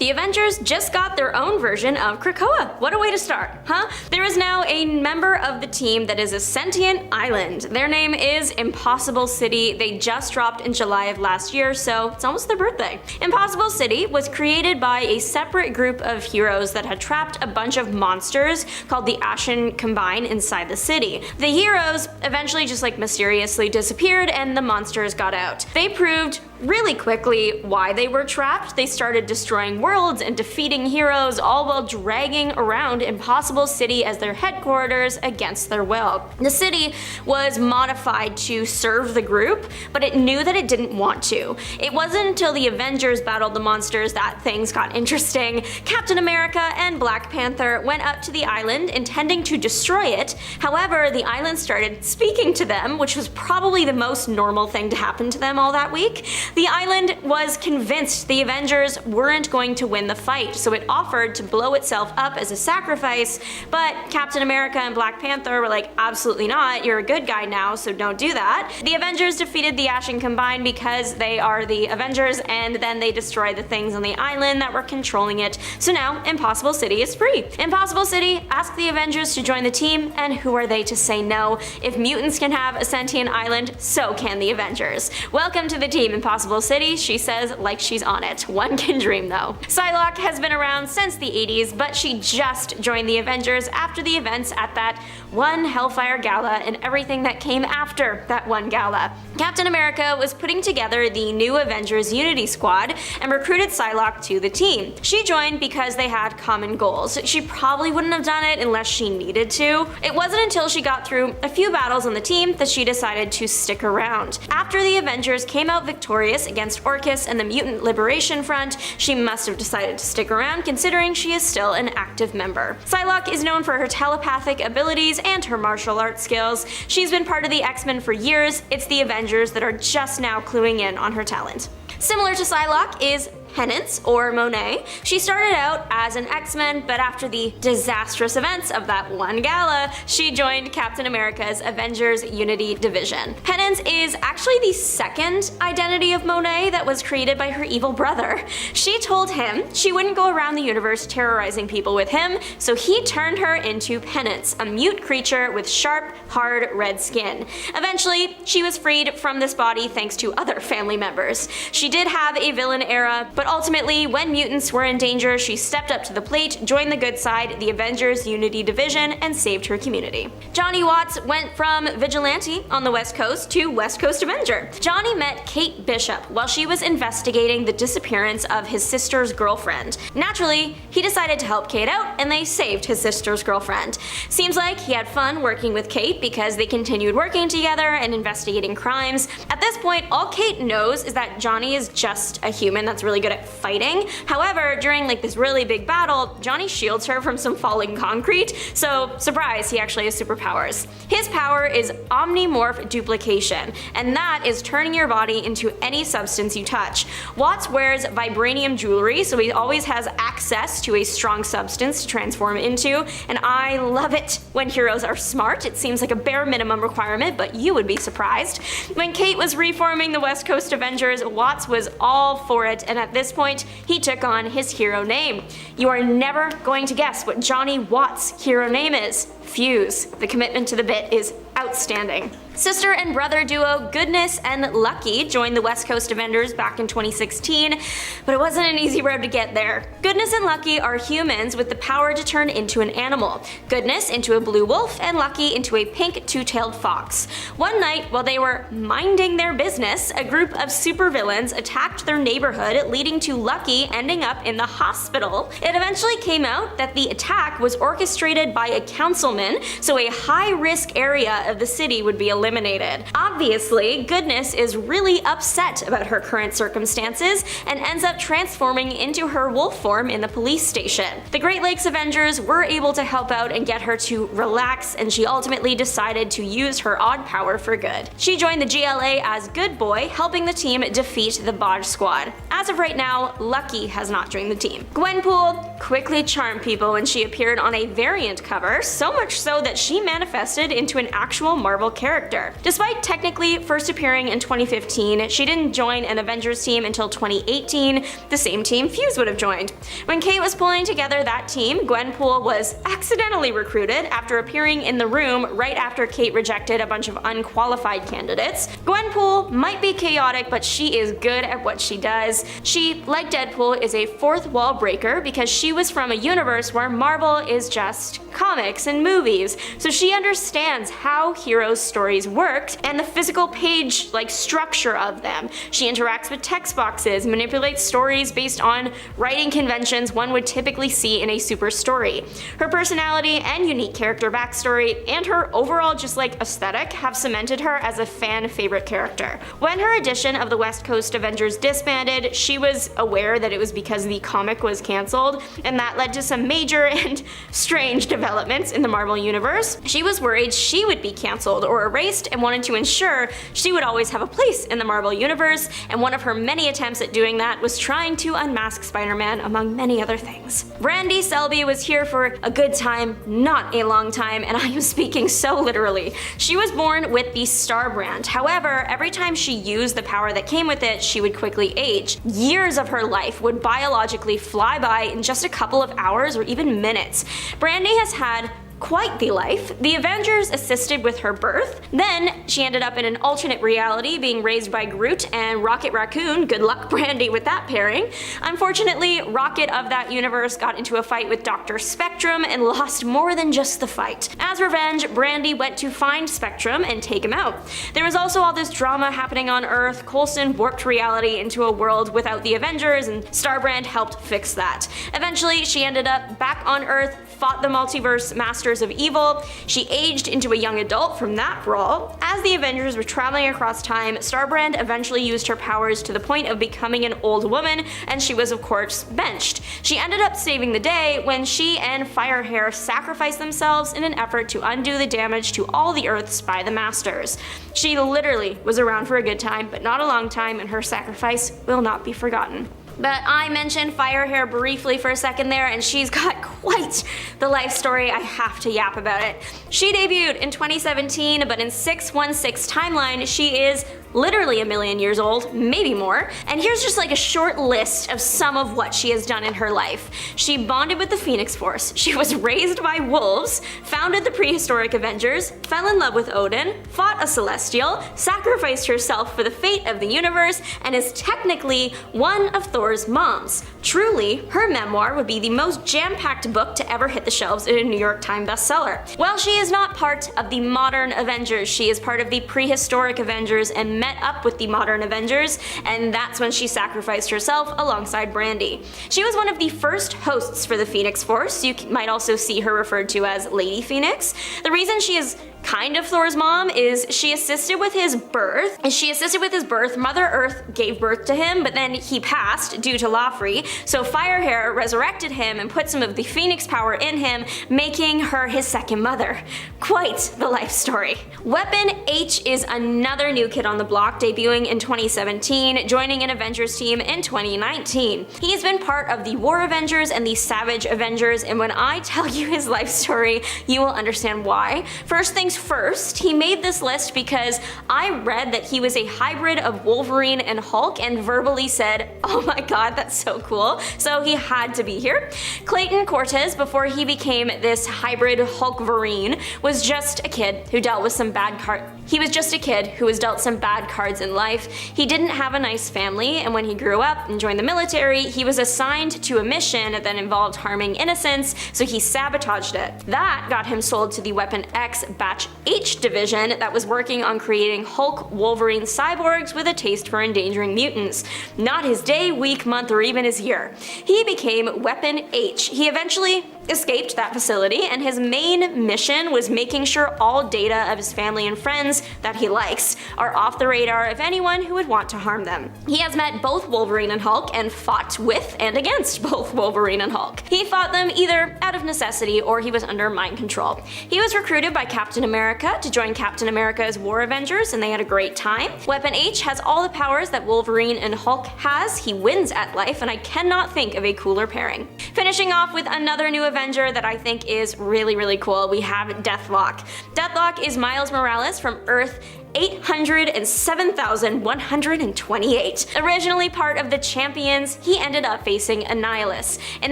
The Avengers just got their own version of Krakoa. What a way to start, huh? There is now a member of the team that is a sentient island. Their name is Impossible City. They just dropped in July of last year, so it's almost their birthday. Impossible City was created by a separate group of heroes that had trapped a bunch of monsters called the Ashen Combine inside the city. The heroes eventually just mysteriously disappeared and the monsters got out. They proved really quickly why they were trapped. They started destroying worlds and defeating heroes, all while dragging around Impossible City as their headquarters against their will. The city was modified to serve the group, but it knew that it didn't want to. It wasn't until the Avengers battled the monsters that things got interesting. Captain America and Black Panther went up to the island intending to destroy it. However, the island started speaking to them, which was probably the most normal thing to happen to them all that week. The island was convinced the Avengers weren't going to win the fight, so it offered to blow itself up as a sacrifice, but Captain America and Black Panther were like, absolutely not, you're a good guy now, so don't do that. The Avengers defeated the Ashen Combine because they are the Avengers, and then they destroyed the things on the island that were controlling it, so now Impossible City is free. Impossible City asked the Avengers to join the team, and who are they to say no? If mutants can have a sentient island, so can the Avengers. Welcome to the team, Impossible City, she says like she's on it. One can dream though. Psylocke has been around since the 80s, but she just joined the Avengers after the events at that one Hellfire Gala and everything that came after that one gala. Captain America was putting together the new Avengers Unity Squad and recruited Psylocke to the team. She joined because they had common goals. She probably wouldn't have done it unless she needed to. It wasn't until she got through a few battles on the team that she decided to stick around. After the Avengers came out victorious against Orchis and the Mutant Liberation Front, she must have decided to stick around considering she is still an active member. Psylocke is known for her telepathic abilities and her martial arts skills. She's been part of the X-Men for years. It's the Avengers that are just now cluing in on her talent. Similar to Psylocke is Penance, or Monet. She started out as an X-Men, but after the disastrous events of that one gala, she joined Captain America's Avengers Unity Division. Penance is actually the second identity of Monet that was created by her evil brother. She told him she wouldn't go around the universe terrorizing people with him, so he turned her into Penance, a mute creature with sharp, hard red skin. Eventually, she was freed from this body thanks to other family members. She did have a villain era, but ultimately, when mutants were in danger, she stepped up to the plate, joined the good side, the Avengers Unity Division, and saved her community. Johnny Watts went from vigilante on the West Coast to West Coast Avenger. Johnny met Kate Bishop while she was investigating the disappearance of his sister's girlfriend. Naturally, he decided to help Kate out, and they saved his sister's girlfriend. Seems like he had fun working with Kate because they continued working together and investigating crimes. At this point, all Kate knows is that Johnny is just a human that's really good at fighting. However, during this really big battle, Johnny shields her from some falling concrete, so surprise, he actually has superpowers. His power is omnimorph duplication, and that is turning your body into any substance you touch. Watts wears vibranium jewelry, so he always has access to a strong substance to transform into, and I love it when heroes are smart. It seems like a bare minimum requirement, but you would be surprised. When Kate was reforming the West Coast Avengers, Watts was all for it, and at this point, he took on his hero name. You are never going to guess what Johnny Watts' hero name is. Fuse. The commitment to the bit is outstanding. Sister and brother duo Goodness and Lucky joined the West Coast Avengers back in 2016, but it wasn't an easy road to get there. Goodness and Lucky are humans with the power to turn into an animal. Goodness into a blue wolf and Lucky into a pink two-tailed fox. One night, while they were minding their business, a group of supervillains attacked their neighborhood, leading to Lucky ending up in the hospital. It eventually came out that the attack was orchestrated by a councilman, so a high-risk area of the city would be eliminated. Obviously, Goodness is really upset about her current circumstances and ends up transforming into her wolf form in the police station. The Great Lakes Avengers were able to help out and get her to relax, and she ultimately decided to use her odd power for good. She joined the GLA as Good Boy, helping the team defeat the Bodge Squad. As of right now, Lucky has not joined the team. Gwenpool quickly charmed people when she appeared on a variant cover, so much so that she manifested into an actual Marvel character. character. Despite technically first appearing in 2015, she didn't join an Avengers team until 2018, the same team Fuse would have joined. When Kate was pulling together that team, Gwenpool was accidentally recruited after appearing in the room right after Kate rejected a bunch of unqualified candidates. Gwenpool might be chaotic, but she is good at what she does. She, like Deadpool, is a fourth wall breaker because she was from a universe where Marvel is just comics and movies, so she understands how heroes' stories worked and the physical page structure of them. She interacts with text boxes, manipulates stories based on writing conventions one would typically see in a super story. Her personality and unique character backstory and her overall aesthetic have cemented her as a fan favorite character. When her edition of the West Coast Avengers disbanded, she was aware that it was because the comic was cancelled, and that led to some major and strange developments in the Marvel Universe. She was worried she would be cancelled or erased and wanted to ensure she would always have a place in the Marvel Universe, and one of her many attempts at doing that was trying to unmask Spider-Man, among many other things. Brandy Selby was here for a good time, not a long time, and I am speaking so literally. She was born with the Star brand. However, every time she used the power that came with it, she would quickly age. Years of her life would biologically fly by in just a couple of hours or even minutes. Brandy has had quite the life. The Avengers assisted with her birth. Then she ended up in an alternate reality being raised by Groot and Rocket Raccoon. Good luck, Brandy, with that pairing. Unfortunately, Rocket of that universe got into a fight with Dr. Spectrum and lost more than just the fight. As revenge, Brandy went to find Spectrum and take him out. There was also all this drama happening on Earth. Coulson warped reality into a world without the Avengers, and Starbrand helped fix that. Eventually, she ended up back on Earth, fought the Multiverse Masters of Evil. She aged into a young adult from that brawl. As the Avengers were traveling across time, Starbrand eventually used her powers to the point of becoming an old woman, and she was of course benched. She ended up saving the day when she and Firehair sacrificed themselves in an effort to undo the damage to all the Earths by the Masters. She literally was around for a good time, but not a long time, and her sacrifice will not be forgotten. But I mentioned Firehair briefly for a second there, and she's got quite the life story. I have to yap about it. She debuted in 2017, but in 616 timeline, she is literally a million years old, maybe more. And here's just a short list of some of what she has done in her life. She bonded with the Phoenix Force, she was raised by wolves, founded the prehistoric Avengers, fell in love with Odin, fought a Celestial, sacrificed herself for the fate of the universe, and is technically one of Thor's moms. Truly, her memoir would be the most jam-packed book to ever hit the shelves in a New York Times bestseller. While she is not part of the modern Avengers, she is part of the prehistoric Avengers and met up with the modern Avengers, and that's when she sacrificed herself alongside Brandy. She was one of the first hosts for the Phoenix Force. You might also see her referred to as Lady Phoenix. The reason she is kind of Thor's mom is she assisted with his birth. Mother Earth gave birth to him, but then he passed due to Lawfree, so Firehair resurrected him and put some of the Phoenix power in him, making her his second mother. Quite the life story. Weapon H is another new kid on the block, debuting in 2017, joining an Avengers team in 2019. He's been part of the War Avengers and the Savage Avengers, and when I tell you his life story, you will understand why. First things first, he made this list because I read that he was a hybrid of Wolverine and Hulk and verbally said, "Oh my god, that's so cool," so he had to be here. Clayton Cortez, before he became this hybrid Hulkverine, was just a kid who dealt with some bad cards. He was just a kid who was dealt some bad cards in life. He didn't have a nice family, and when he grew up and joined the military, he was assigned to a mission that involved harming innocents, so he sabotaged it. That got him sold to the Weapon X Batch H division that was working on creating Hulk Wolverine cyborgs with a taste for endangering mutants. Not his day, week, month, or even his year. He became Weapon H. He eventually escaped that facility, and his main mission was making sure all data of his family and friends that he likes are off the radar of anyone who would want to harm them. He has met both Wolverine and Hulk and fought with and against both Wolverine and Hulk. He fought them either out of necessity or he was under mind control. He was recruited by Captain America to join Captain America's War Avengers, and they had a great time. Weapon H has all the powers that Wolverine and Hulk has. He wins at life, and I cannot think of a cooler pairing. Finishing off with another new Avenger that I think is really cool, we have Deathlok. Deathlok is Miles Morales from Earth 807,128. Originally part of the Champions, he ended up facing Annihilus. In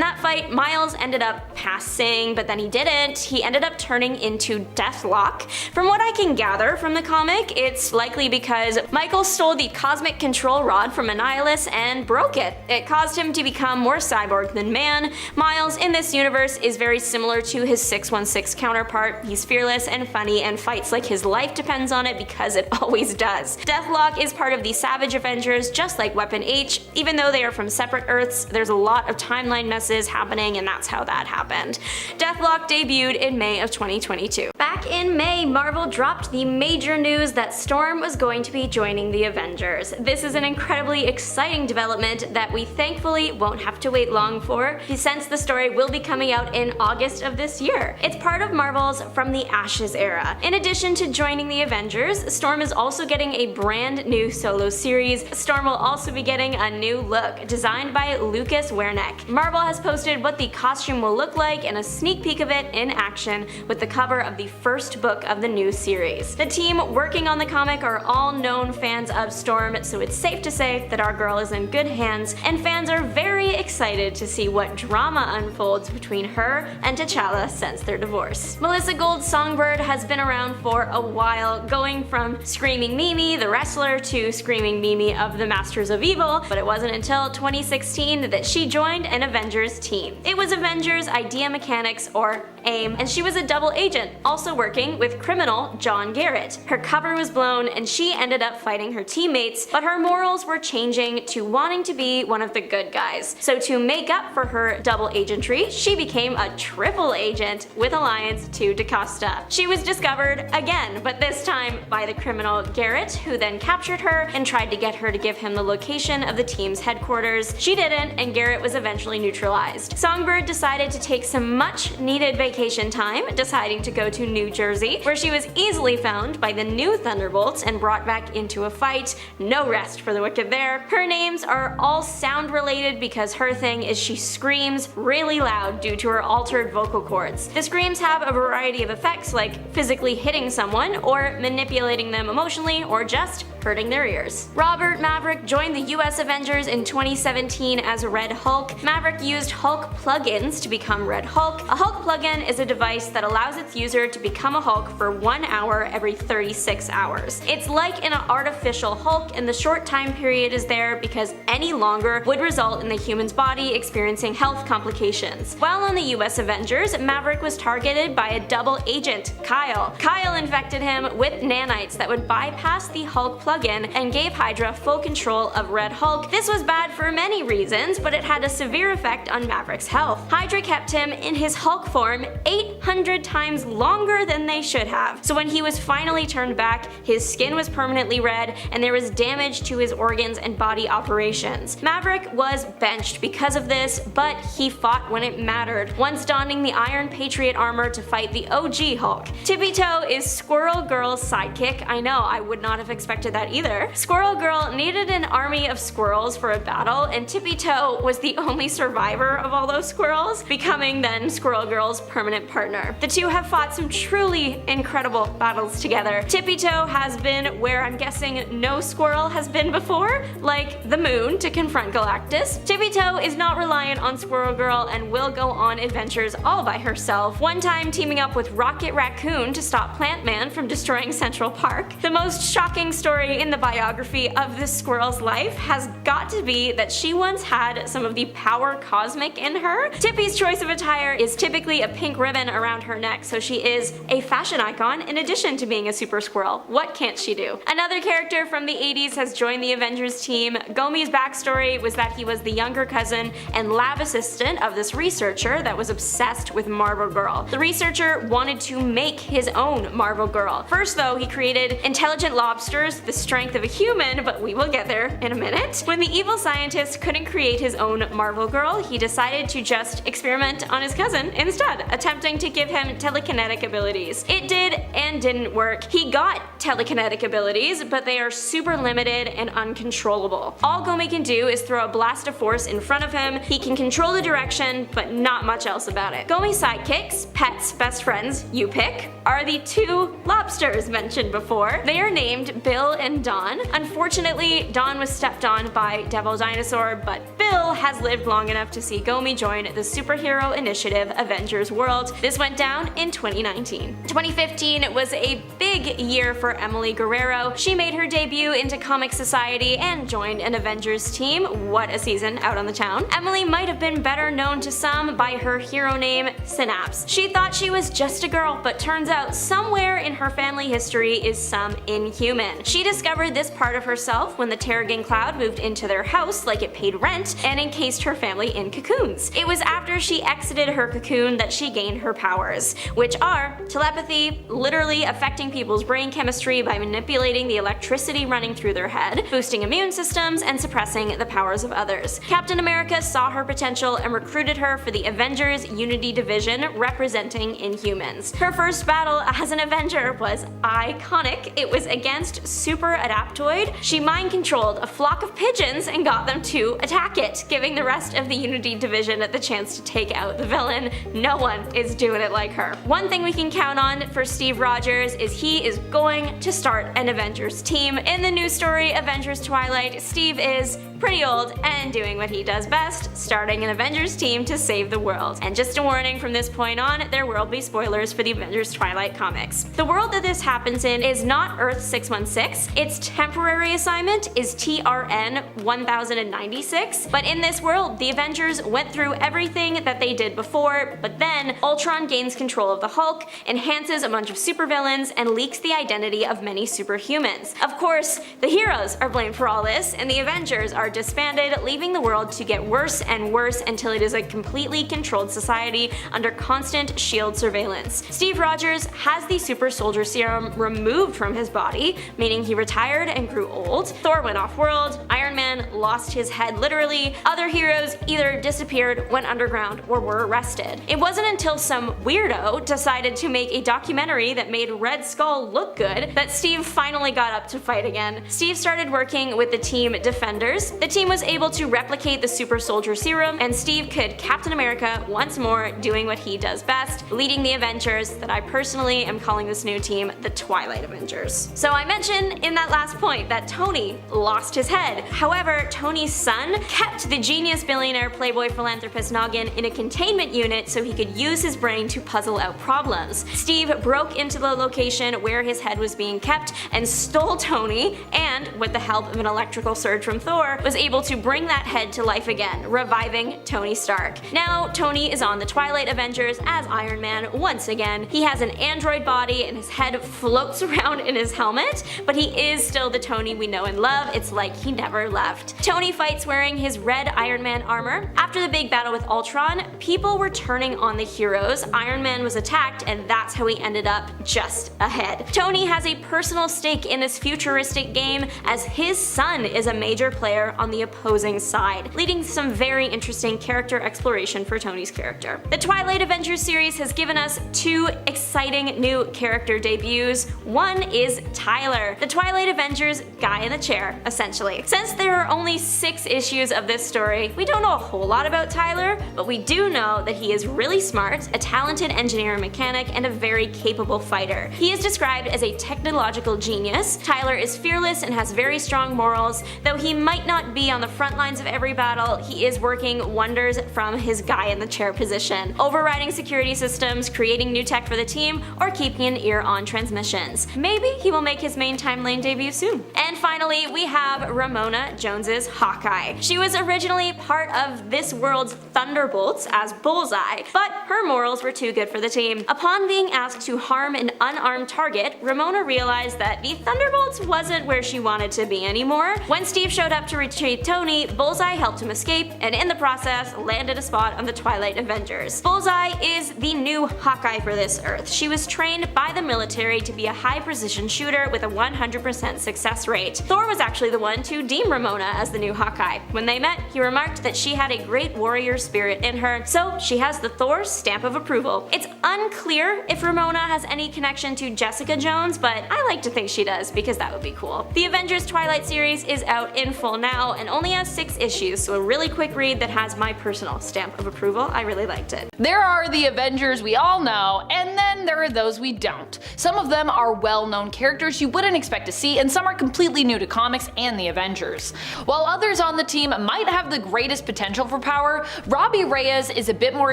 that fight, Miles ended up passing, but then he didn't. He ended up turning into Deathlok. From what I can gather from the comic, it's likely because Michael stole the cosmic control rod from Annihilus and broke it. It caused him to become more cyborg than man. Miles in this universe is very similar to his 616 counterpart. He's fearless and funny and fights like his life depends on it because it always does. Deathlok is part of the Savage Avengers, just like Weapon H. Even though they are from separate Earths, there's a lot of timeline messes happening, and that's how that happened. Deathlok debuted in May of 2022. Back in May, Marvel dropped the major news that Storm was going to be joining the Avengers. This is an incredibly exciting development that we thankfully won't have to wait long for, since the story will be coming out in August of this year. It's part of Marvel's From the Ashes era. In addition to joining the Avengers, Storm is also getting a brand new solo series. Storm will also be getting a new look, designed by Lucas Werneck. Marvel has posted what the costume will look like and a sneak peek of it in action with the cover of the first book of the new series. The team working on the comic are all known fans of Storm, so it's safe to say that our girl is in good hands, and fans are very excited to see what drama unfolds between her and T'Challa since their divorce. Melissa Gold's Songbird has been around for a while, going from Screaming Mimi, the wrestler, to Screaming Mimi of the Masters of Evil, but it wasn't until 2016 that she joined an Avengers team. It was Avengers Idea Mechanics, or AIM, and she was a double agent, also working with criminal John Garrett. Her cover was blown and she ended up fighting her teammates, but her morals were changing to wanting to be one of the good guys. So to make up for her double agentry, she became a triple agent with alliance to DaCosta. She was discovered again, but this time by the criminal Garrett, who then captured her and tried to get her to give him the location of the team's headquarters. She didn't, and Garrett was eventually neutralized. Songbird decided to take some much needed vacation time, deciding to go to New Jersey, where she was easily found by the new Thunderbolts and brought back into a fight. No rest for the wicked there. Her names are all sound related because her thing is she screams really loud due to her altered vocal cords. The screams have a variety of effects, like physically hitting someone or manipulating them emotionally or just hurting their ears. Robert Maverick joined the US Avengers in 2017 as Red Hulk. Maverick used Hulk plugins to become Red Hulk. A Hulk plugin is a device that allows its user to become a Hulk for 1 hour every 36 hours. It's like an artificial Hulk, and the short time period is there because any longer would result in the human's body experiencing health complications. While on the US Avengers, Maverick was targeted by a double agent, Kyle. Kyle infected him with nanites that would bypass the Hulk plugin and gave Hydra full control of Red Hulk. This was bad for many reasons, but it had a severe effect on Maverick's health. Hydra kept him in his Hulk form 800 times longer than they should have. So when he was finally turned back, his skin was permanently red and there was damage to his organs and body operations. Maverick was benched because of this, but he fought when it mattered, once donning the Iron Patriot armor to fight the OG Hulk. Tippy Toe is Squirrel Girl's sidekick. I know, I would not have expected that either. Squirrel Girl needed an army of squirrels for a battle, and Tippy Toe was the only survivor of all those squirrels, becoming then Squirrel Girl's permanent partner. The two have fought some truly incredible battles together. Tippy Toe has been where I'm guessing no squirrel has been before, like the moon to confront Galactus. Tippy Toe is not reliant on Squirrel Girl and will go on adventures all by herself, one time teaming up with Rocket Raccoon to stop Plant Man from destroying Central Park. The most shocking story in the biography of this squirrel's life has got to be that she once had some of the power cosmic in her. Tippy's choice of attire is typically a pink ribbon around her neck, so she is a fashion icon in addition to being a super squirrel. What can't she do? Another character from the 80s has joined the Avengers team. Gomi's backstory was that he was the younger cousin and lab assistant of this researcher that was obsessed with Marvel Girl. The researcher wanted to make his own Marvel Girl. First though, he created intelligent lobsters, the strength of a human, but we will get there in a minute. When the evil scientist couldn't create his own Marvel Girl, he decided to just experiment on his cousin instead, attempting to give him telekinetic abilities. It did and didn't work. He got telekinetic abilities, but they are super limited and uncontrollable. All Gomi can do is throw a blast of force in front of him. He can control the direction, but not much else about it. Gomi's sidekicks, pets, best friends, you pick, are the two lobsters mentioned before. They are named Bill and Don. Unfortunately, Don was stepped on by Devil Dinosaur, but Bill has lived long enough to see Gomi join the superhero initiative Avengers World. This went down in 2019. 2015 was a big year for Emily Guerrero. She made her debut into Comic Society and joined an Avengers team. What a season out on the town. Emily might have been better known to some by her hero name, Synapse. She thought she was just a girl, but turns out somewhere in her family history is some inhuman. She discovered this part of herself when the Terrigen Cloud moved into their house like it paid rent and encased her family in cocoons. It was after she exited her cocoon that she gained her powers, which are telepathy, literally affecting people's brain chemistry by manipulating the electricity running through their head, boosting immune systems, and suppressing the powers of others. Captain America saw her potential and recruited her for the Avengers Unity Division representing Inhumans. Her first battle as an Avenger was iconic. It was against Super Adaptoid. She mind-controlled a flock of pigeons and got them to attack it, giving the rest of the Unity Division the chance to take out the villain. No one is doing it like her. One thing we can count on for Steve Rogers is he is going to start an Avengers team. In the new story, Avengers Twilight, Steve is pretty old and doing what he does best, starting an Avengers team to save the world. And just a warning, from this point on, there will be spoilers for the Avengers Twilight comics. The world that this happens in is not Earth 616, its temporary assignment is TRN 1096, but in this world, the Avengers went through everything that they did before, but then Ultron gains control of the Hulk, enhances a bunch of supervillains, and leaks the identity of many superhumans. Of course, the heroes are blamed for all this, and the Avengers are disbanded, leaving the world to get worse and worse until it is a completely controlled society under constant SHIELD surveillance. Steve Rogers has the super soldier serum removed from his body, meaning he retired and grew old. Thor went off-world, Iron Man lost his head literally, other heroes either disappeared, went underground, or were arrested. It wasn't until some weirdo decided to make a documentary that made Red Skull look good that Steve finally got up to fight again. Steve started working with the team Defenders. The team was able to replicate the super soldier serum, and Steve could Captain America once more, doing what he does best, leading the Avengers that I personally am calling this new team the Twilight Avengers. So I mentioned in that last point that Tony lost his head. However, Tony's son kept the genius billionaire playboy philanthropist Noggin in a containment unit so he could use his brain to puzzle out problems. Steve broke into the location where his head was being kept and stole Tony, and with the help of an electrical surge from Thor, was able to bring that head to life again, reviving Tony Stark. Now Tony is on the Twilight Avengers as Iron Man once again. He has an android body and his head floats around in his helmet, but he is still the Tony we know and love. It's like he never left. Tony fights wearing his red Iron Man armor. After the big battle with Ultron, people were turning on the heroes. Iron Man was attacked, and that's how he ended up just ahead. Tony has a personal stake in this futuristic game as his son is a major player on the opposing side, leading to some very interesting character exploration for Tony's character. The Twilight Avengers series has given us two exciting new character debuts. One is Tyler, the Twilight Avengers guy in the chair, essentially. Since there are only 6 issues of this story, we don't know a whole lot about Tyler, but we do know that he is really smart, a talented engineer and mechanic, and a very capable fighter. He is described as a technological genius. Tyler is fearless and has very strong morals. Though he might not be on the front lines of every battle, he is working wonders from his guy in the chair position, overriding security systems, creating new tech for the team, or keeping an ear on transmissions. Maybe he will make his main time lane debut soon. And finally, we have Ramona Jones's Hawkeye. She was originally part of this world's Thunderbolts as Bullseye, but her morals were too good for the team. Upon being asked to harm an unarmed target, Ramona realized that the Thunderbolts wasn't where she wanted to be anymore. When Steve showed up to retrieve Tony, Bullseye helped him escape, and in the process, landed a spot on the Twilight Avengers. Bullseye is the new Hawkeye for this Earth. She was trained by the military to be a high-precision shooter with a 100% success rate. Thor was actually the one to deem Ramona as the new Hawkeye. When they met, he remarked that she had a great warrior spirit in her, so she has the Thor stamp of approval. It's unclear if Ramona has any connection to Jessica Jones, but I like to think she does because that would be cool. The Avengers Twilight series is out in full now and only has 6 issues, so a really quick read that has my personal stamp of approval. I really liked it. There are the Avengers we all know, and then there are those we don't. Some of them are well-known characters you wouldn't expect to see, and some are completely new to comics and the Avengers. While others on the team might have the greatest potential for power, Robbie Reyes is a bit more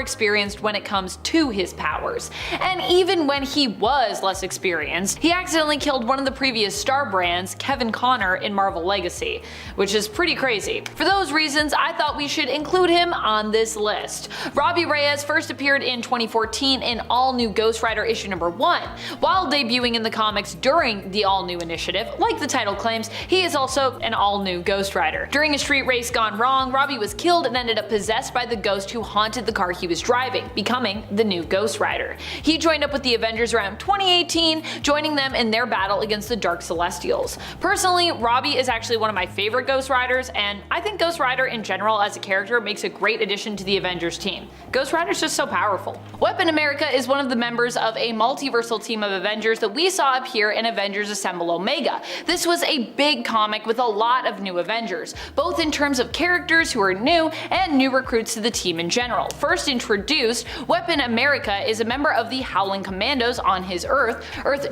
experienced when it comes to his powers. And even when he was less experienced, he accidentally killed one of the previous Star Brands, Kevin Connor, in Marvel Legacy, which is pretty crazy. For those reasons, I thought we should include him on this list. Robbie Reyes first appeared in 2014 in All New Ghost Rider issue number 1. While debuting in the comics during the All New initiative, like the title claims, he is also an all-new Ghost Rider. During a street race gone wrong, Robbie was killed and ended up possessed by the ghost who haunted the car he was driving, becoming the new Ghost Rider. He joined up with the Avengers around 2018, joining them in their battle against the Dark Celestials. Personally, Robbie is actually one of my favorite Ghost Riders, and I think Ghost Rider in general as a character makes a great addition to the Avengers team. Ghost Rider's just so powerful. Weapon America is one of the members of a multiversal team of Avengers that we saw appear in Avengers Assemble Omega. This was a big comic with a lot of new Avengers, both in terms of characters who are new and new recruits to the team in general. First introduced, Weapon America is a member of the Howling Commandos on his Earth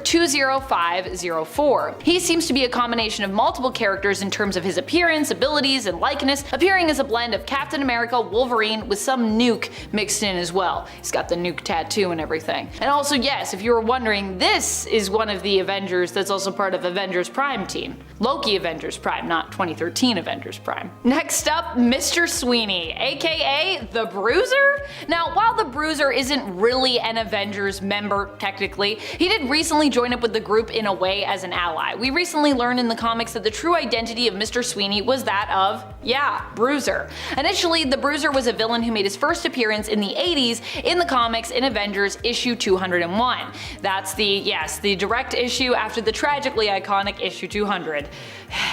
20504. He seems to be a combination of multiple characters in terms of his appearance, abilities, and likeness, appearing as a blend of Captain America, Wolverine, with some nuke mixed in as well. He's got the nuke tattoo and everything. And also, yes, if you were wondering, this is one of the Avengers that's also part of Avengers Prime team. Loki Avengers Prime, not 2013 Avengers Prime. Next up, Mr. Sweeney, aka the Bruiser? Now, while the Bruiser isn't really an Avengers member technically, he did recently join up with the group in a way as an ally. We recently learned in the comics that the true identity of Mr. Sweeney was that of, yeah, Bruiser. Initially, the Bruiser was a villain who made his first appearance in the 80s in the comics in Avengers issue 201. That's the direct issue after the tragically iconic issue 200.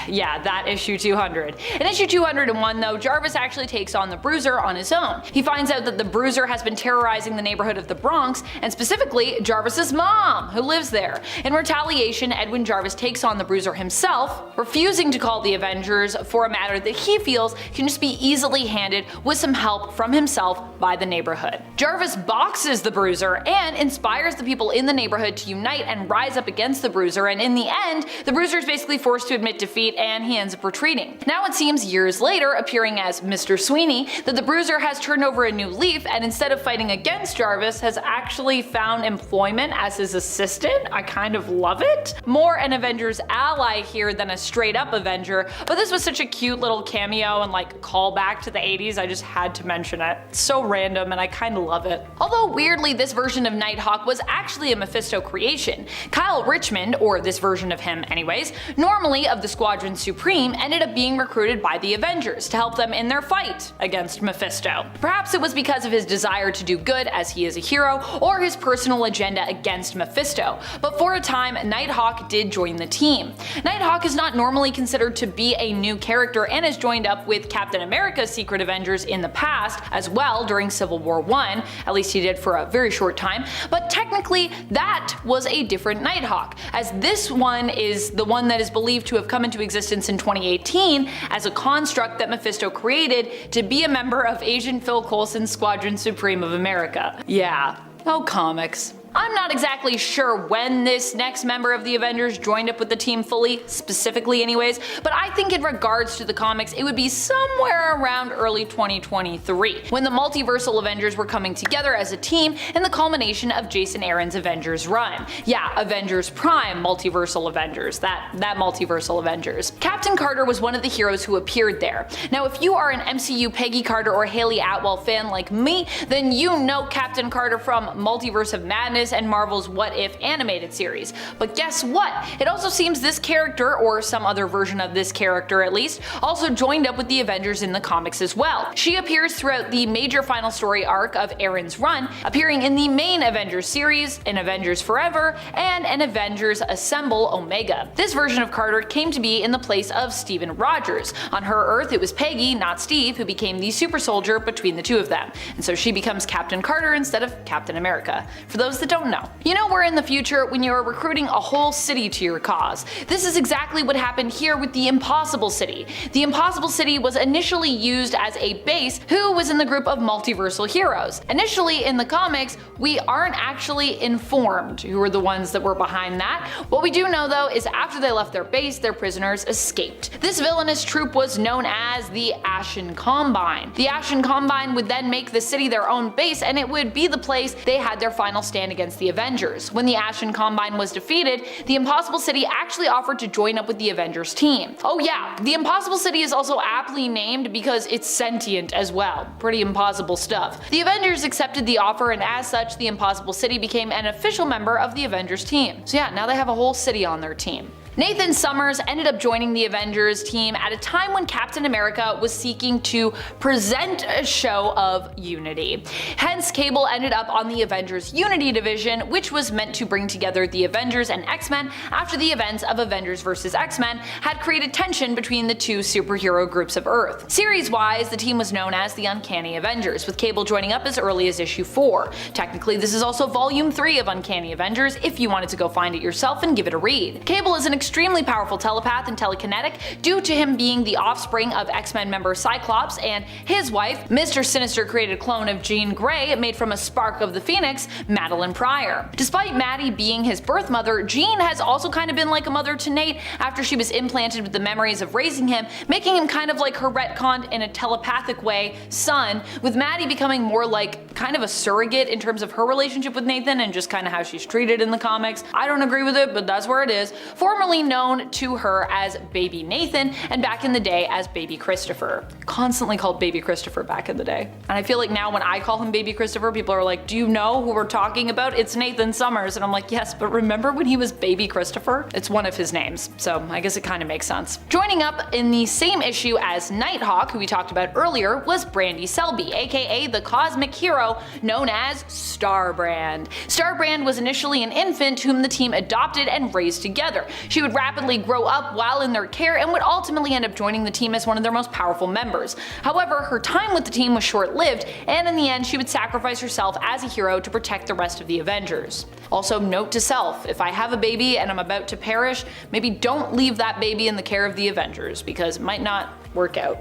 Yeah, that issue 200. In issue 201 though, Jarvis actually takes on the Bruiser on his own. He finds out that the Bruiser has been terrorizing the neighborhood of the Bronx, and specifically Jarvis's mom, who lives there. In retaliation, Edwin Jarvis takes on the Bruiser himself, refusing to call the Avengers for a matter that he feels can just be easily handled with some help from himself by the neighborhood. Jarvis boxes the Bruiser and inspires the people in the neighborhood to unite and rise up against the Bruiser, and in the end, the Bruiser is basically forced to admit defeat and he ends up retreating. Now it seems years later, appearing as Mr. Sweeney, that the Bruiser has turned over a new leaf and instead of fighting against Jarvis has actually found employment as his assistant. I kind of love it. More an Avengers ally here than a straight up Avenger, but this was such a cute little cameo and like callback to the 80s, I just had to mention it. It's so random and I kind of love it. Although weirdly, this version of Nighthawk was actually a Mephisto creation. Kyle Richmond, or this version of him anyways, normally of the Squadron Supreme, ended up being recruited by the Avengers to help them in their fight against Mephisto. Perhaps it was because of his desire to do good as he is a hero, or his personal agenda against Mephisto, but for a time Nighthawk did join the team. Nighthawk is not normally considered to be a new character and has joined up with Captain America's Secret Avengers in the past as well during Civil War I, at least he did for a very short time, but technically that was a different Nighthawk, as this one is the one that is believed to have come into existence in 2018 as a construct that Mephisto created to be a member of Agent Phil Coulson's Squadron Supreme of America. Yeah. Oh, comics. I'm not exactly sure when this next member of the Avengers joined up with the team fully, specifically anyways, but I think in regards to the comics it would be somewhere around early 2023, when the multiversal Avengers were coming together as a team in the culmination of Jason Aaron's Avengers run. Yeah, Avengers Prime Multiversal Avengers, that multiversal Avengers. Captain Carter was one of the heroes who appeared there. Now if you are an MCU Peggy Carter or Haley Atwell fan like me, then you know Captain Carter from Multiverse of Madness, Office and Marvel's What If animated series. But guess what? It also seems this character, or some other version of this character at least, also joined up with the Avengers in the comics as well. She appears throughout the major final story arc of Aaron's run, appearing in the main Avengers series, in Avengers Forever, and an Avengers Assemble Omega. This version of Carter came to be in the place of Steven Rogers. On her Earth, it was Peggy, not Steve, who became the super soldier between the two of them, and so she becomes Captain Carter instead of Captain America, for those that don't know. You know, we're in the future when you're recruiting a whole city to your cause. This is exactly what happened here with the Impossible City. The Impossible City was initially used as a base who was in the group of multiversal heroes. Initially in the comics, we aren't actually informed who were the ones that were behind that. What we do know though is after they left their base, their prisoners escaped. This villainous troop was known as the Ashen Combine. The Ashen Combine would then make the city their own base, and it would be the place they had their final stand against the Avengers. When the Ashen Combine was defeated, the Impossible City actually offered to join up with the Avengers team. Oh yeah, the Impossible City is also aptly named because it's sentient as well. Pretty impossible stuff. The Avengers accepted the offer, and as such, the Impossible City became an official member of the Avengers team. So yeah, now they have a whole city on their team. Nathan Summers ended up joining the Avengers team at a time when Captain America was seeking to present a show of unity. Hence, Cable ended up on the Avengers Unity division, which was meant to bring together the Avengers and X-Men after the events of Avengers vs. X-Men had created tension between the two superhero groups of Earth. Series-wise, the team was known as the Uncanny Avengers, with Cable joining up as early as issue 4. Technically, this is also volume 3 of Uncanny Avengers if you wanted to go find it yourself and give it a read. Cable is an extremely powerful telepath and telekinetic due to him being the offspring of X-Men member Cyclops and his wife, Mr. Sinister created clone of Jean Grey made from a spark of the Phoenix, Madeline Pryor. Despite Maddie being his birth mother, Jean has also kind of been like a mother to Nate after she was implanted with the memories of raising him, making him kind of like her retconned in a telepathic way son, with Maddie becoming more like kind of a surrogate in terms of her relationship with Nathan and just kind of how she's treated in the comics. I don't agree with it, but that's where it is. Formerly known to her as Baby Nathan, and back in the day as Baby Christopher. Constantly called Baby Christopher back in the day. And I feel like now when I call him Baby Christopher, people are like, do you know who we're talking about? It's Nathan Summers. And I'm like, yes, but remember when he was Baby Christopher? It's one of his names, so I guess it kind of makes sense. Joining up in the same issue as Nighthawk, who we talked about earlier, was Brandy Selby, aka the cosmic hero known as Starbrand. Starbrand was initially an infant whom the team adopted and raised together. She would rapidly grow up while in their care and would ultimately end up joining the team as one of their most powerful members. However, her time with the team was short-lived, and in the end she would sacrifice herself as a hero to protect the rest of the Avengers. Also, note to self, if I have a baby and I'm about to perish, maybe don't leave that baby in the care of the Avengers, because it might not work out.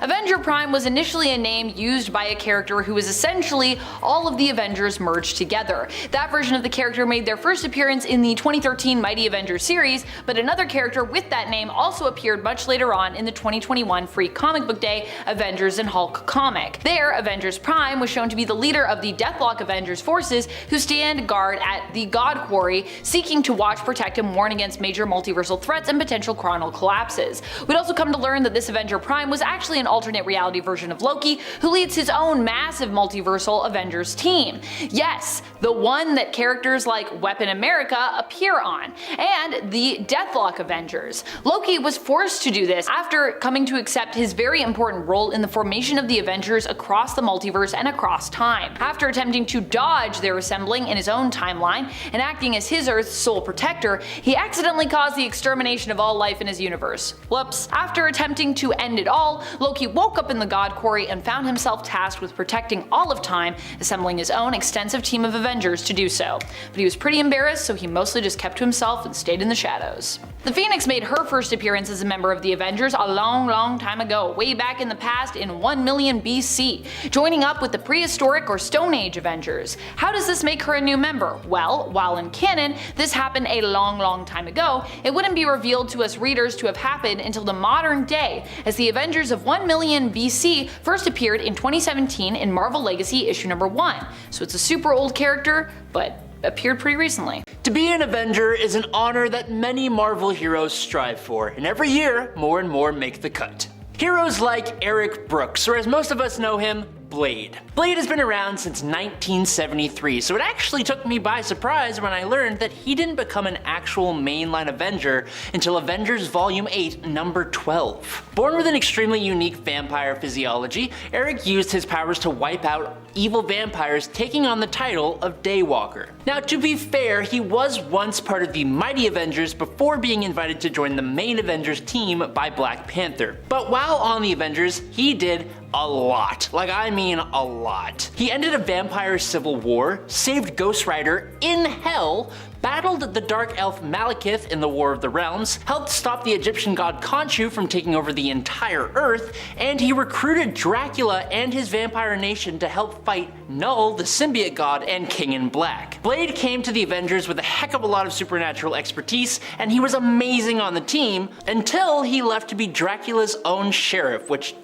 Avenger Prime was initially a name used by a character who was essentially all of the Avengers merged together. That version of the character made their first appearance in the 2013 Mighty Avengers series, but another character with that name also appeared much later on in the 2021 Free Comic Book Day Avengers and Hulk comic. There, Avengers Prime was shown to be the leader of the Deathlock Avengers forces who stand guard at the God Quarry, seeking to watch, protect, and warn against major multiversal threats and potential chronal collapses. We'd also come to learn that this Avenger Prime was actually an alternate reality version of Loki, who leads his own massive multiversal Avengers team. Yes, the one that characters like Weapon America appear on, and the Deathlock Avengers. Loki was forced to do this after coming to accept his very important role in the formation of the Avengers across the multiverse and across time. After attempting to dodge their assembling in his own timeline and acting as his Earth's sole protector, he accidentally caused the extermination of all life in his universe. Whoops. After attempting to end it all, Loki woke up in the God Quarry and found himself tasked with protecting all of time, assembling his own extensive team of Avengers to do so. But he was pretty embarrassed, so he mostly just kept to himself and stayed in the shadows. The Phoenix made her first appearance as a member of the Avengers a long time ago, way back in the past in 1 million BC, joining up with the prehistoric or Stone Age Avengers. How does this make her a new member? Well, while in canon this happened a long time ago, it wouldn't be revealed to us readers to have happened until the modern day, as the Avengers of 1 million BC first appeared in 2017 in Marvel Legacy issue number 1. So it's a super old character, but appeared pretty recently. To be an Avenger is an honor that many Marvel heroes strive for, and every year more and more make the cut. Heroes like Eric Brooks, or as most of us know him, Blade. Blade has been around since 1973, so it actually took me by surprise when I learned that he didn't become an actual mainline Avenger until Avengers Volume 8, number 12. Born with an extremely unique vampire physiology, Eric used his powers to wipe out evil vampires, taking on the title of Daywalker. Now, to be fair, he was once part of the Mighty Avengers before being invited to join the main Avengers team by Black Panther. But while on the Avengers, he did a lot. Like, I mean a lot. He ended a vampire civil war, saved Ghost Rider in hell, battled the Dark Elf Malekith in the War of the Realms, helped stop the Egyptian god Khonshu from taking over the entire Earth, and he recruited Dracula and his vampire nation to help fight Null, the symbiote god, and King in Black. Blade came to the Avengers with a heck of a lot of supernatural expertise, and he was amazing on the team until he left to be Dracula's own sheriff, which...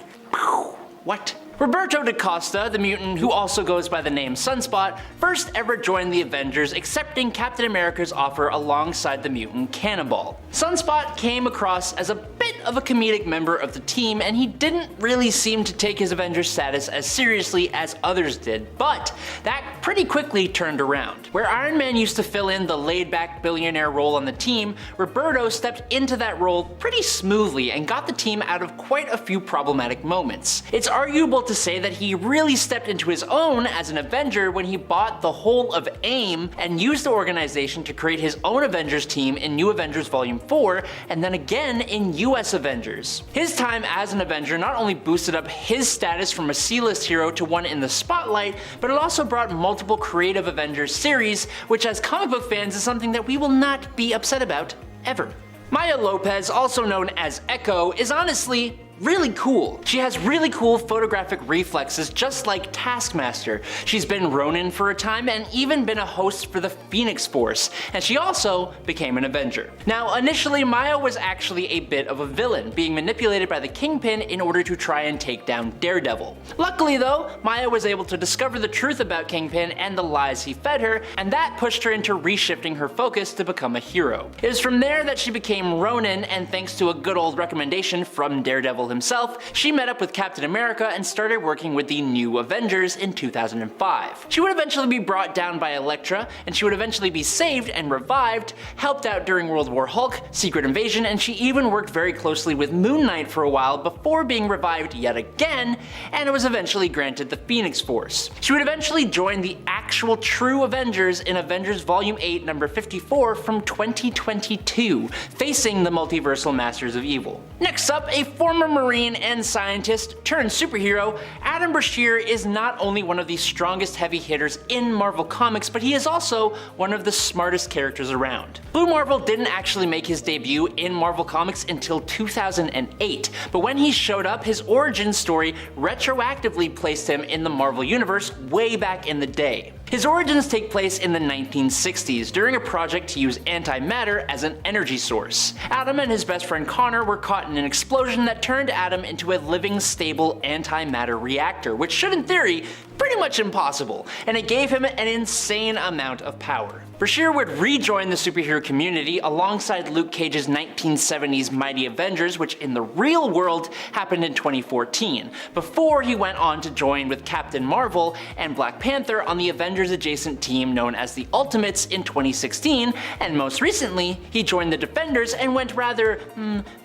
what? Roberto da Costa, the mutant who also goes by the name Sunspot, first ever joined the Avengers, accepting Captain America's offer alongside the mutant Cannonball. Sunspot came across as a bit of a comedic member of the team, and he didn't really seem to take his Avenger status as seriously as others did, but that pretty quickly turned around. Where Iron Man used to fill in the laid-back billionaire role on the team, Roberto stepped into that role pretty smoothly and got the team out of quite a few problematic moments. It's arguable to say that he really stepped into his own as an Avenger when he bought the whole of AIM and used the organization to create his own Avengers team in New Avengers Volume 4 and then again in US Avengers. His time as an Avenger not only boosted up his status from a C-list hero to one in the spotlight, but it also brought multiple creative Avengers series, which as comic book fans is something that we will not be upset about ever. Maya Lopez, also known as Echo, is honestly really cool. She has really cool photographic reflexes just like Taskmaster. She's been Ronin for a time and even been a host for the Phoenix Force, and she also became an Avenger. Now, initially Maya was actually a bit of a villain, being manipulated by the Kingpin in order to try and take down Daredevil. Luckily though, Maya was able to discover the truth about Kingpin and the lies he fed her, and that pushed her into reshifting her focus to become a hero. It was from there that she became Ronin, and thanks to a good old recommendation from Daredevil himself, she met up with Captain America and started working with the New Avengers in 2005. She would eventually be brought down by Elektra, and she would eventually be saved and revived, helped out during World War Hulk, Secret Invasion, and she even worked very closely with Moon Knight for a while before being revived yet again, and was eventually granted the Phoenix Force. She would eventually join the actual true Avengers in Avengers Volume 8, number 54 from 2022, facing the multiversal Masters of Evil. Next up, a former Marine and scientist turned superhero, Adam Brashear is not only one of the strongest heavy hitters in Marvel Comics, but he is also one of the smartest characters around. Blue Marvel didn't actually make his debut in Marvel Comics until 2008, but when he showed up, his origin story retroactively placed him in the Marvel Universe way back in the day. His origins take place in the 1960s during a project to use antimatter as an energy source. Adam and his best friend Connor were caught in an explosion that turned Adam into a living, stable antimatter reactor, which should in theory pretty much impossible, and it gave him an insane amount of power. Brashear would rejoin the superhero community alongside Luke Cage's 1970s Mighty Avengers, which in the real world happened in 2014, before he went on to join with Captain Marvel and Black Panther on the Avengers adjacent team known as the Ultimates in 2016, and most recently, he joined the Defenders and went rather,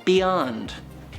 beyond.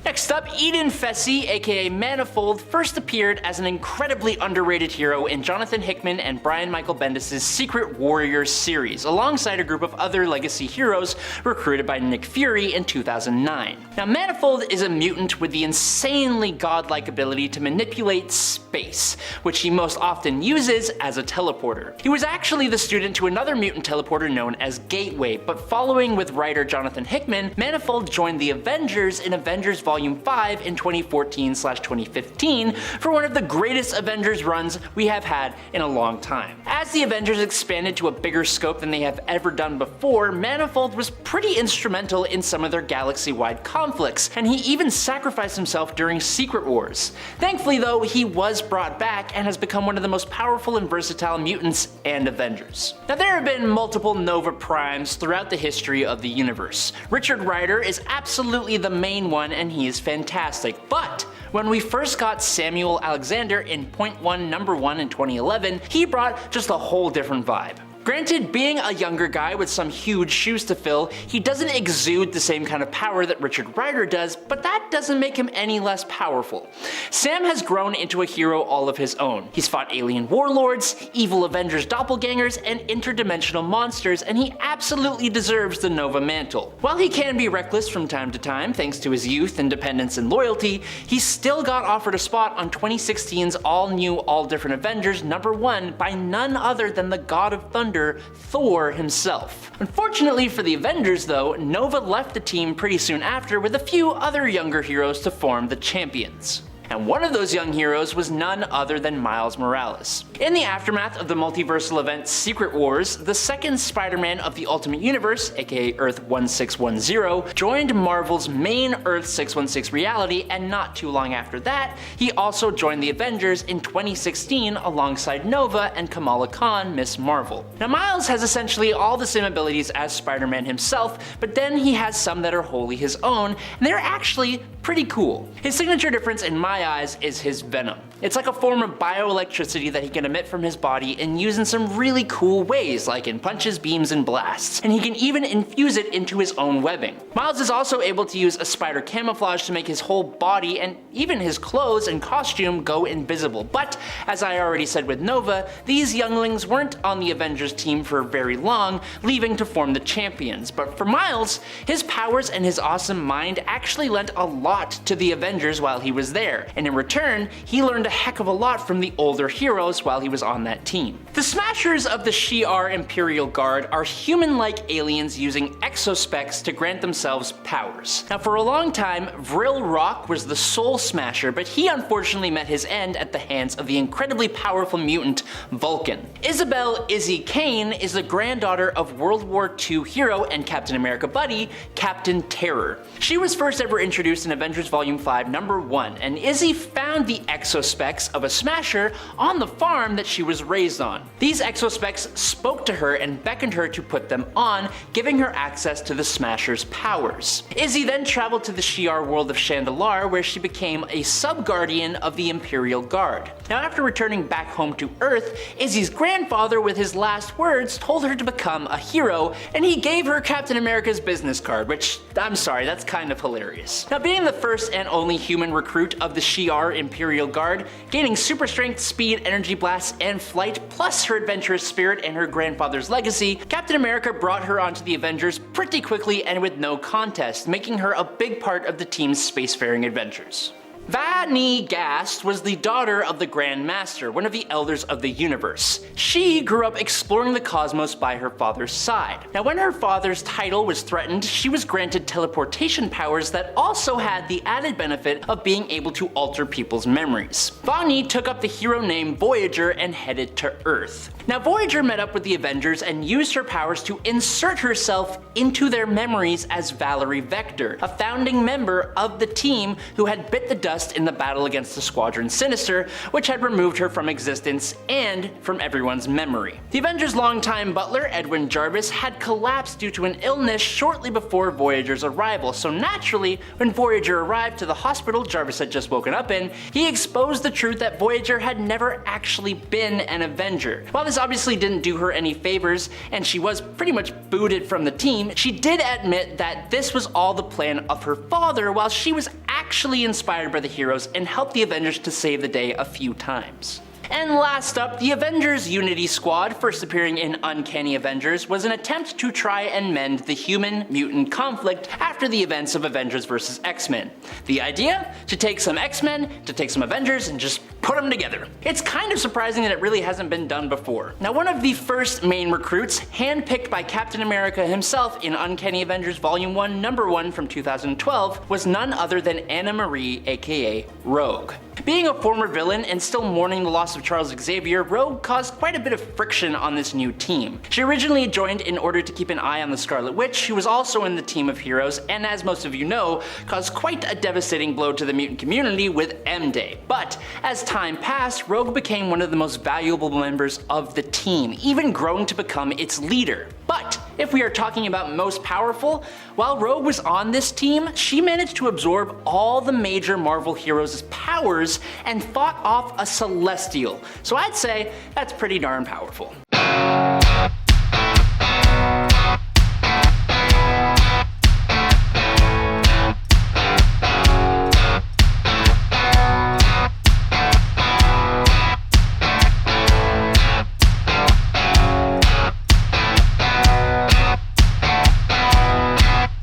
Next up, Eden Fessy, aka Manifold, first appeared as an incredibly underrated hero in Jonathan Hickman and Brian Michael Bendis' Secret Warriors series, alongside a group of other legacy heroes recruited by Nick Fury in 2009. Now, Manifold is a mutant with the insanely godlike ability to manipulate space, which he most often uses as a teleporter. He was actually the student to another mutant teleporter known as Gateway, but following with writer Jonathan Hickman, Manifold joined the Avengers in Avengers Volume 5 in 2014/2015 for one of the greatest Avengers runs we have had in a long time. As the Avengers expanded to a bigger scope than they have ever done before, Manifold was pretty instrumental in some of their galaxy-wide conflicts, and he even sacrificed himself during Secret Wars. Thankfully though, he was brought back and has become one of the most powerful and versatile mutants and Avengers. Now, there have been multiple Nova Primes throughout the history of the universe. Richard Rider is absolutely the main one, and he is fantastic, but When we first got Samuel Alexander in Point One Number 1 in 2011, he brought just a whole different vibe. Granted, being a younger guy with some huge shoes to fill, he doesn't exude the same kind of power that Richard Rider does, but that doesn't make him any less powerful. Sam has grown into a hero all of his own. He's fought alien warlords, evil Avengers doppelgangers, and interdimensional monsters, and he absolutely deserves the Nova mantle. While he can be reckless from time to time, thanks to his youth, independence, and loyalty, he still got offered a spot on 2016's all-new, all-different Avengers #1 by none other than the God of Thunder, Thor himself. Unfortunately for the Avengers though, Nova left the team pretty soon after with a few other younger heroes to form the Champions. And one of those young heroes was none other than Miles Morales. In the aftermath of the multiversal event Secret Wars, the second Spider-Man of the Ultimate Universe, aka Earth 1610, joined Marvel's main Earth 616 reality, and not too long after that, he also joined the Avengers in 2016 alongside Nova and Kamala Khan, Miss Marvel. Now Miles has essentially all the same abilities as Spider-Man himself, but then he has some that are wholly his own, and they're actually pretty cool. His signature difference in my eyes is his venom. It's like a form of bioelectricity that he can emit from his body and use in some really cool ways, like in punches, beams, and blasts, and he can even infuse it into his own webbing. Miles is also able to use a spider camouflage to make his whole body and even his clothes and costume go invisible, but as I already said with Nova, these younglings weren't on the Avengers team for very long, leaving to form the Champions. But for Miles, his powers and his awesome mind actually lent a lot to the Avengers while he was there, and in return, he learned a heck of a lot from the older heroes while he was on that team. The Smashers of the Shi'ar Imperial Guard are human-like aliens using exospecs to grant themselves powers. Now for a long time, Vril Rock was the sole Smasher, but he unfortunately met his end at the hands of the incredibly powerful mutant Vulcan. Isabel Izzy Kane is the granddaughter of World War II hero and Captain America buddy, Captain Terror. She was first ever introduced in Avengers Volume 5 #1, and Izzy found the exospecs of a Smasher on the farm that she was raised on. These exospecs spoke to her and beckoned her to put them on, giving her access to the Smasher's powers. Izzy then traveled to the Shi'ar world of Chandalar, where she became a sub-guardian of the Imperial Guard. Now after returning back home to Earth, Izzy's grandfather with his last words told her to become a hero, and he gave her Captain America's business card, which, I'm sorry, that's kind of hilarious. Now being the first and only human recruit of the Shi'ar Imperial Guard, gaining super strength, speed, energy blasts, and flight, plus her adventurous spirit and her grandfather's legacy, Captain America brought her onto the Avengers pretty quickly and with no contest, making her a big part of the team's spacefaring adventures. Vani Gast was the daughter of the Grand Master, one of the Elders of the Universe. She grew up exploring the cosmos by her father's side. Now when her father's title was threatened, she was granted teleportation powers that also had the added benefit of being able to alter people's memories. Vani took up the hero name Voyager and headed to Earth. Now Voyager met up with the Avengers and used her powers to insert herself into their memories as Valerie Vector, a founding member of the team who had bit the dust in the battle against the Squadron Sinister, which had removed her from existence and from everyone's memory. The Avengers' longtime butler, Edwin Jarvis, had collapsed due to an illness shortly before Voyager's arrival, so naturally, when Voyager arrived to the hospital Jarvis had just woken up in, he exposed the truth that Voyager had never actually been an Avenger. While this obviously didn't do her any favors, and she was pretty much booted from the team, she did admit that this was all the plan of her father, while she was actually inspired by the heroes and helped the Avengers to save the day a few times. And last up, the Avengers Unity Squad, first appearing in Uncanny Avengers, was an attempt to try and mend the human-mutant conflict after the events of Avengers vs. X-Men. The idea? To take some X-Men, to take some Avengers, and just put them together. It's kind of surprising that it really hasn't been done before. Now one of the first main recruits, handpicked by Captain America himself in Uncanny Avengers Volume 1 #1 from 2012, was none other than Anna Marie, aka Rogue. Being a former villain and still mourning the loss of Charles Xavier, Rogue caused quite a bit of friction on this new team. She originally joined in order to keep an eye on the Scarlet Witch, who was also in the team of heroes, and as most of you know, caused quite a devastating blow to the mutant community with M-Day. But as time passed, Rogue became one of the most valuable members of the team, even growing to become its leader. But If we are talking about most powerful, while Rogue was on this team, she managed to absorb all the major Marvel heroes' powers and fought off a Celestial, so I'd say that's pretty darn powerful.